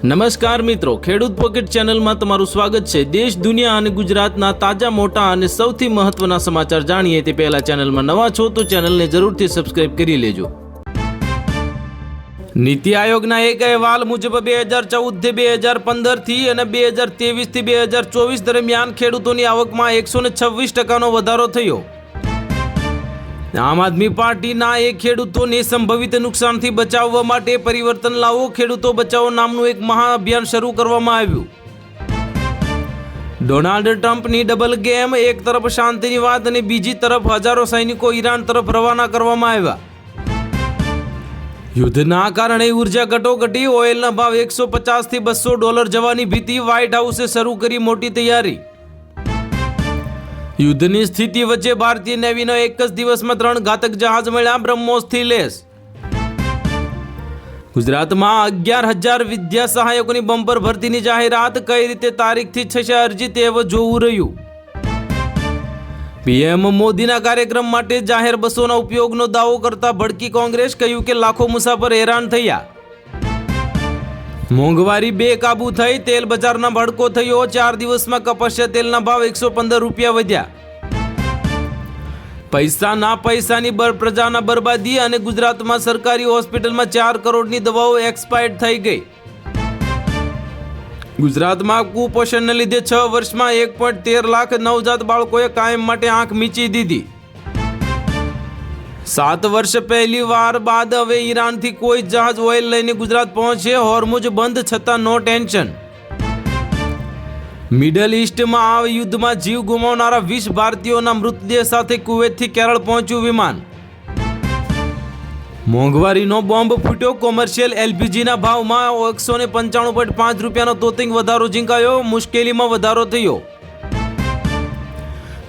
નમસ્કાર મિત્રો, ખેડૂત પોકેટ ચેનલમાં તમારું સ્વાગત છે। દેશ, દુનિયા અને ગુજરાતના તાજા, મોટા અને સૌથી મહત્વના સમાચાર જાણીએ તે પહેલા ચેનલમાં નવા છો તો ચેનલને જરૂરથી સબસ્ક્રાઇબ કરી લેજો। નીતિ આયોગના એક અહેવાલ મુજબ 2014 થી 2015 થી અને 2023 થી 2024 દરમિયાન ખેડૂતોની આવકમાં 126% વધારો થયો। આમ આદમી પાર્ટીના એક ખેડૂતોને સંભવિત નુકસાનથી બચાવવા માટે પરિવર્તન લાવો ખેડૂતો બચાવો નામનું એક મહાઅભિયાન શરૂ કરવામાં આવ્યું। ડોનાલ્ડ ટ્રમ્પની ડબલ ગેમ, એક તરફ શાંતિની વાત અને બીજી તરફ હજારો સૈનિકો ઈરાન તરફ રવાના કરવામાં આવ્યા। યુદ્ધના કારણે ઉર્જા કટોકટી, ઓઇલના ભાવ 150 થી $200 જવાની ભીતિ, વ્હાઇટ હાઉસે શરૂ કરી મોટી તૈયારી। યુદ્ધની સ્થિતિ વચ્ચે ભારતીય નેવીનો એક જ દિવસમાં 3 ઘાતક જહાજ મળ્યા, બ્રહ્મોસથી લેસ। ગુજરાતમાં 11,000 વિદ્યા સહાયકોની બમ્પર ભરતીની જાહેરાત, કઈ રીતે તારીખથી થશે અરજી તે હવે જોવું રહ્યું। પીએમ મોદીના કાર્યક્રમ માટે જાહેર બસોના ઉપયોગનો દાવો કરતા ભડકી કોંગ્રેસ, કહ્યું કે લાખો મુસાફર હેરાન થયા। મોંઘવારી બેકાબૂ થઈ, તેલ બજારના ભડકો થયો, 4 દિવસમાં કપાસિયા તેલના ભાવ 115 રૂપિયા વધ્યા। પૈસાની પ્રજાના બરબાદી અને ગુજરાતમાં સરકારી હોસ્પિટલમાં 4 કરોડની દવાઓ એક્સપાયર્ડ થઈ ગઈ। ગુજરાતમાં કુપોષણને લીધે 6 વર્ષમાં 1.13 લાખ નવજાત બાળકોએ કાયમ માટે આંખ મીચી દીધી। 7 વર્ષ પહેલી વાર બાદ હવે ઈરાનથી કોઈ જહાજ ઓઇલ લઈને ગુજરાત પહોંચે, હોર્મુઝ બંધ છતાં નો ટેન્શન। મિડલ ઈસ્ટમાં આ યુદ્ધમાં જીવ ગુમાવનારા 20 ભારતીયોના મૃતદેહ સાથે કુવૈતથી કેરળ પહોંચ્યું વિમાન। મોંઘવારીનો બોમ્બ ફૂટ્યો, કોમર્શિયલ એલપીજીના ભાવમાં 195.5 રૂપિયાનો તોતિંગ વધારો ઝીંકાયો, મુશ્કેલીમાં વધારો થયો।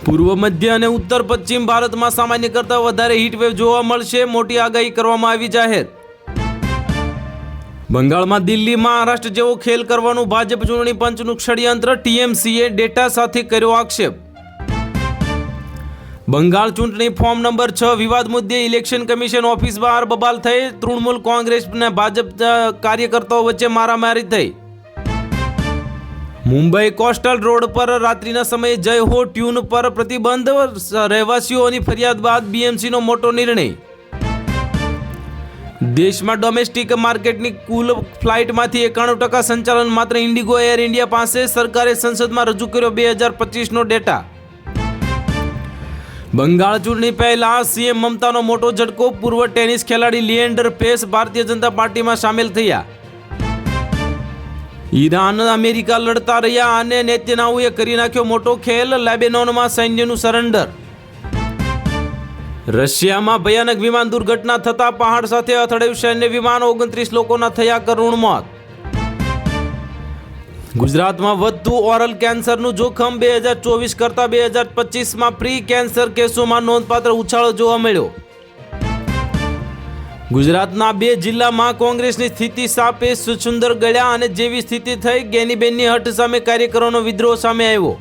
પૂર્વ મધ્ય અને ઉત્તર પશ્ચિમ ભારતમાં સામાન્ય કરતાં વધારે હીટવેવ જોવા મળશે, મોટી આગાહી કરવામાં આવી જાહેર। બંગાળમાં દિલ્હી મહારાષ્ટ્ર જેવો ખેલ કરવાનું ભાજપ ચૂંટણી પંચનું ષડયંત્ર, ટીએમસીએ ડેટા સાથે કર્યો આક્ષેપ। બંગાળ ચૂંટણી ફોર્મ નંબર 6 વિવાદ મુદ્દે ઇલેક્શન કમિશન ઓફિસ બહાર બબાલ થઈ, તૃણમૂલ કોંગ્રેસ અને ભાજપ કાર્યકર્તાઓ વચ્ચે મારામારી થઈ। મુંબઈ કોસ્ટલ રોડ પર રાત્રિના સમયે જય હો ટ્યુન પર પ્રતિબંધ, રહેવાસીઓની ફરિયાદ બાદ બીએમસીનો મોટો નિર્ણય। દેશમાં ડોમેસ્ટિક માર્કેટની કુલ ફ્લાઇટમાંથી 91% સંચાલન માત્ર ઇન્ડિગો એર ઇન્ડિયા પાસે, સરકારે સંસદમાં રજૂ કર્યો 2025નો ડેટા। બંગાળ ચૂંટણી પહેલા સીએમ મમતાનો મોટો ઝટકો, પૂર્વ ટેનિસ ખેલાડી લિએન્ડર પેસ ભારતીય જનતા પાર્ટીમાં સામેલ થયા। ઈરાન અમેરિકા લડતા રહ્યા અને નેતન્યાહુએ કરી નાખ્યો મોટો ખેલ, લેબેનોનમાં સૈન્યનું સરેન્ડર। રશિયામાં ભયાનક વિમાન દુર્ઘટના થતા પહાડ સાથે અથડાયું સૈન્ય વિમાન, 29 લોકોના થયા કરુણ મોત। ગુજરાતમાં વધતું ઓરલ કેન્સરનું જોખમ, 2024 કરતાં 2025માં પ્રી કેન્સર કેસોમાં નોંધપાત્ર ઉછાળો જોવા મળ્યો। ગુજરાતના 2 જિલ્લામાં કોંગ્રેસની સ્થિતિ સાપે સુંદર ગળ્યા અને જેવી સ્થિતિ થઈ, ગેનીબેનની હટ સામે કાર્યકરોનો વિદ્રોહ સામે આવ્યો।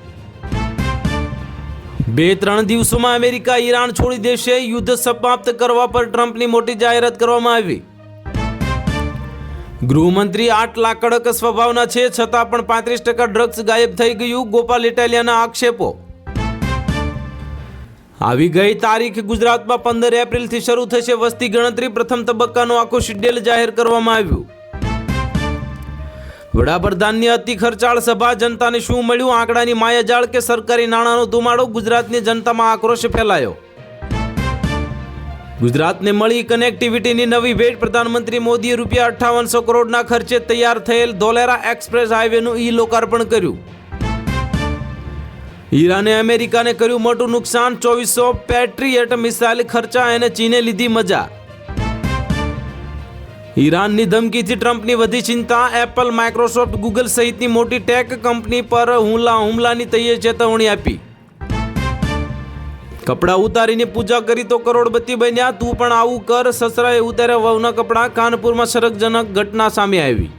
2-3 દિવસોમાં અમેરિકા ઈરાન છોડી દેશે, યુદ્ધ સમાપ્ત કરવા પર ટ્રમ્પની મોટી જાહેરાત કરવામાં આવી। ગૃહમંત્રી આટલા કડક સ્વભાવના છે છતાં પણ 35% ડ્રગ્સ ગાયબ થઈ ગયું, ગોપાલ ઇટાલિયાના આક્ષેપો। આવી ગઈ તારીખ, ગુજરાતમાં 15 એપ્રિલથી શરૂ થશે વસ્તી ગણતરી, પ્રથમ તબક્કાનું આખું શેડ્યુલ જાહેર કરવામાં આવ્યું। વડાપ્રધાનની અતિ ખર્ચાળ સભા, જનતાને શું મળ્યું, આંકડાની માયાજાળ કે સરકારી નાણાંનો ધુમાડો, ગુજરાતની જનતામાં આક્રોશ ફેલાયો। ગુજરાતને મળી કનેક્ટિવિટીની નવી ભેટ, પ્રધાનમંત્રી મોદીએ ₹5800 કરોડના ખર્ચે તૈયાર થયેલ ધોલેરા એક્સપ્રેસ હાઈવેનું લોકાર્પણ કર્યું। ઈરાને અમેરિકાને કર્યું મોટું નુકસાન, 2400 પેટ્રિયટ મિસાઇલ ખર્ચા અને ચીને લીધી મજા। ઈરાનની ધમકીથી ટ્રમ્પની વધી ચિંતા, એપલ, માઇક્રોસોફ્ટ, ગૂગલ સહિતની મોટી ટેક કંપની પર હુમલાની ચેતવણી આપી। કપડાં ઉતારીને પૂજા કરી તો કરોડપતિ બન્યા, તું પણ આવું કર, સસરાએ ઉતાર્યા વહુના કપડાં, કાનપુરમાં શરમજનક ઘટના સામે આવી।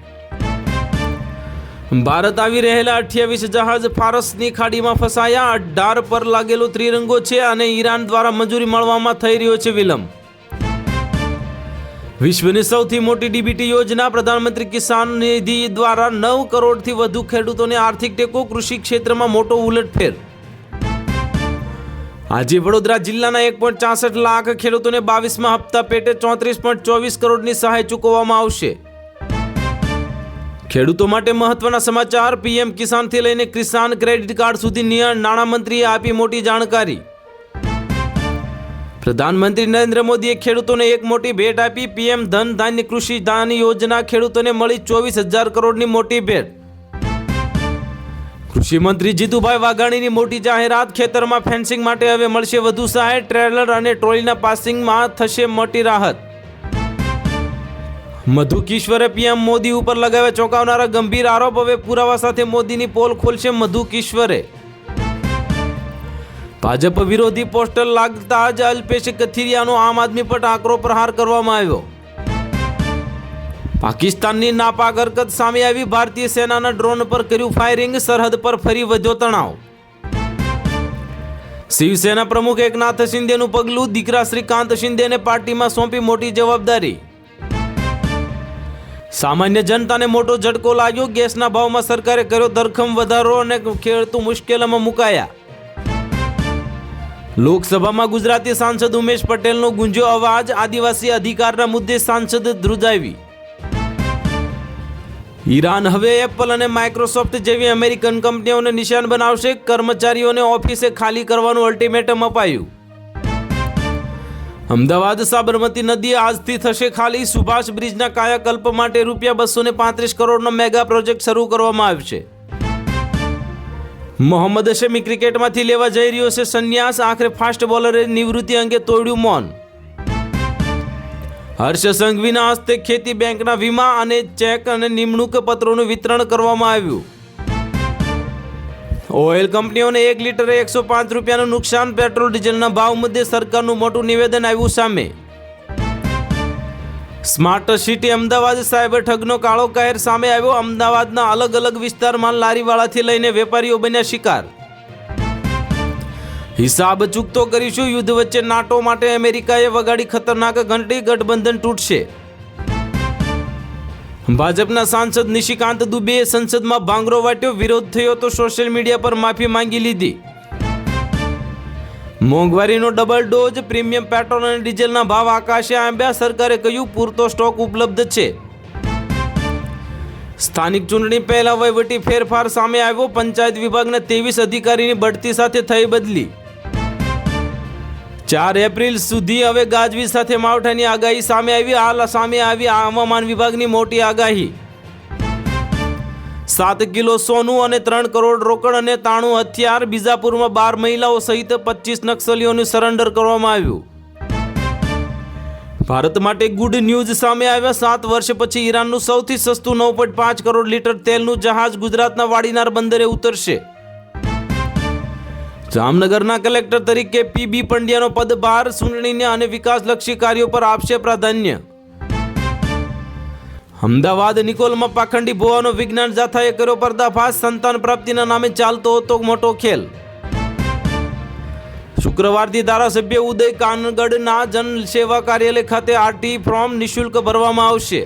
ભારત આવી રહેલા 28 જહાજ ફારસની ખાડીમાં ફસાયા, 18 પર લાગેલો ત્રિરંગો છે અને ઈરાન દ્વારા મંજૂરી મળવામાં થઈ રહ્યો છે વિલંબ। વિશ્વની સૌથી મોટી ડીબીટી યોજના પ્રધાનમંત્રી કિસાન નિધિ દ્વારા 9 કરોડથી વધુ ખેડૂતોને આર્થિક ટેકો, કૃષિ ક્ષેત્રમાં મોટો ઉલટફેર. આજે વડોદરા જિલ્લાના 1.64 લાખ ખેડૂતોને 22મા હપ્તા પેટે 34.24 કરોડની સહાય ચૂકવવામાં આવશે. ખેડૂતો માટે મહત્વના સમાચાર. પીએમ કિસાનથી લઈને કિસાન ક્રેડિટ કાર્ડ સુધી નાણામંત્રીએ આપી મોટી જાણકારી. પ્રધાનમંત્રી નરેન્દ્ર મોદીએ ખેડૂતોને એક મોટી ભેટ આપી. પીએમ ધન ધાન્ય કૃષિ દાન યોજના ખેડૂતોને મળી 24,000 કરોડની મોટી ભેટ. કૃષિ મંત્રી જીતુભાઈ વાઘાણીની મોટી જાહેરાત. ખેતરમાં ફેન્સિંગ માટે હવે મળશે વધુ સહાય. ટ્રેલર અને ટ્રોલીના પાસિંગમાં થશે મોટી રાહત. મધુ કિશ્વરે પીએમ મોદી ઉપર લગાવ્યા ચોંકાવનારા ગંભીર આરોપ. હવે પુરાવા સાથે મોદીની પોલ ખોલશે મધુ કિશ્વરે. ભાજપ વિરોધી પોસ્ટર લાગતા જ અલ્પેશ કથિરિયાનો આમ આદમી પર આકરો પ્રહાર કરવામાં આવ્યો. પાકિસ્તાનની નાપાક હરકત સામે આવી. ભારતીય સેનાના ડ્રોન પર કર્યું ફાયરિંગ. સરહદ પર ફરી વધ્યો તણાવ. શિવસેના પ્રમુખ એકનાથ શિંદેનું પગલું. દીકરા શ્રીકાંત શિંદેને પાર્ટીમાં સોંપી મોટી જવાબદારી. સામાન્ય જનતાને મોટો ઝટકો લાગ્યો. ગેસના ભાવમાં સરકારે કર્યો ધરખમ વધારો અને ખેડૂતો મુશ્કેલીમાં મુકાયા. લોકસભામાં ગુજરાતી સાંસદ ઉમેશ પટેલનો ગુંજ્યો અવાજ. આદિવાસી અધિકારના મુદ્દે સાંસદ ધ્રુજાવી. ઈરાન હવે એપલ અને માઇક્રોસોફ્ટ જેવી અમેરિકન કંપનીઓને નિશાન બનાવશે. કર્મચારીઓને ઓફિસે ખાલી કરવાનું અલ્ટિમેટમ અપાયું. અમદાવાદ સાબરમતી નદી આજથી થશે ખાલી. સુભાષ બ્રિજના કાયાકલ્પ માટે ₹235 કરોડનો મેગા પ્રોજેક્ટ શરૂ કરવામાં આવશે. મોહમ્મદ શમી ક્રિકેટમાંથી લેવા જઈ રહ્યો છે સંન્યાસ. આખરે ફાસ્ટ બોલરે નિવૃત્તિ અંગે તોડ્યું મૌન. હર્ષ સંઘવીના હસ્તે ખેતી બેંકના વીમા અને ચેક અને નિમણૂક પત્રોનું વિતરણ કરવામાં આવ્યું. ઓઇલ કંપનીઓને 1 લીટરે ₹105નું નુકસાન. પેટ્રોલ ડીઝલના ભાવ મુદ્દે સરકારનું મોટું નિવેદન આવ્યું સામે. સ્માર્ટ સિટી અમદાવાદ સાયબર ઠગનો કાળો કહેર સામે આવ્યો. અમદાવાદના અલગ અલગ વિસ્તારમાં લારીવાળાથી લઈને વેપારીઓ બન્યા શિકાર. હિસાબ ચૂકતો કરીશું. યુદ્ધ વચ્ચે નાટો માટે અમેરિકાએ વગાડી ખતરનાક ઘંટી. ગઠબંધન તૂટશે. ભાજપના સાંસદ નિશિકાંત દુબેએ સંસદમાં ભાંગરો વાટ્યો. વિરોધ થયો તો સોશિયલ મીડિયા પર માફી માંગી લીધી. મોંઘવારીનો ડબલ ડોઝ. પ્રીમિયમ પેટ્રોલ અને ડીઝલના ભાવ આકાશે આંબ્યા. સરકારે કહ્યું પૂરતો સ્ટોક ઉપલબ્ધ છે. સ્થાનિક ચૂંટણી પહેલા વહીવટી ફેરફાર સામે આવ્યો. પંચાયત વિભાગના 23 અધિકારીની બઢતી સાથે થઈ બદલી. 4 એપ્રિલ સુધી હવે ગાજવીજ સાથે માવઠાની આગાહી સામે આવી. હવામાન વિભાગની મોટી આગાહી. 7 કિલો સોનું અને 3 કરોડ રોકડ અને 93 હથિયાર. બીજાપુરમાં 12 મહિલાઓ સહિત 25 નક્સલીઓનું સરેન્ડર કરવામાં આવ્યું. ભારત માટે ગુડ ન્યૂઝ સામે આવ્યા. 7 વર્ષ પછી ઈરાનનું સૌથી સસ્તું 9.5 કરોડ લીટર તેલનું જહાજ ગુજરાતના વાડીનાર બંદરે ઉતરશે. જામનગરના કલેક્ટર તરીકે પીબી પંડ્યાનો પદભાર. ચૂંટણીને અને વિકાસલક્ષી કાર્યો પર આપશે પ્રાધાન્ય. અમદાવાદ નિકોલમાં પાખંડી ભુવાનો વિજ્ઞાન જાથાએ કર્યો પર્દાફાશ. સંતાન પ્રાપ્તિના નામે ચાલતો હતો મોટો ખેલ. શુક્રવારથી ધારાસભ્ય ઉદય કાનગડના જનસેવા કાર્યાલય ખાતે આરટી ફોર્મ નિઃશુલ્ક ભરવામાં આવશે.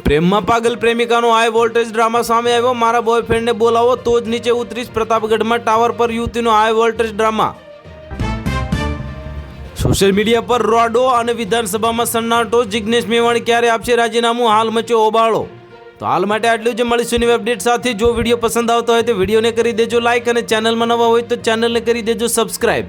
પ્રેમમાં પાગલ પ્રેમિકાનો હાઈ વોલ્ટેજ ડ્રામા સામે આવ્યો. મારા બોયફ્રેન્ડને બોલાવો તો જ નીચે ઉતરીશ. પ્રતાપગઢમાં ટાવર પર યુવતીનો high voltage drama. Social media પર રોડો અને વિધાનસભામાં સન્નાટો. જિગ્નેશ મેવાણી ક્યારે આપશે રાજીનામું? હાલ મચ્યો હોબાળો. તો હાલ માટે આટલું જ. મળીશું નવી અપડેટ સાથે. જો વિડીયો પસંદ આવતો હોય તો વિડીયોને કરી દેજો લાઈક અને ચેનલમાં નવા હોય તો ચેનલને કરી દેજો સબસ્ક્રાઈબ.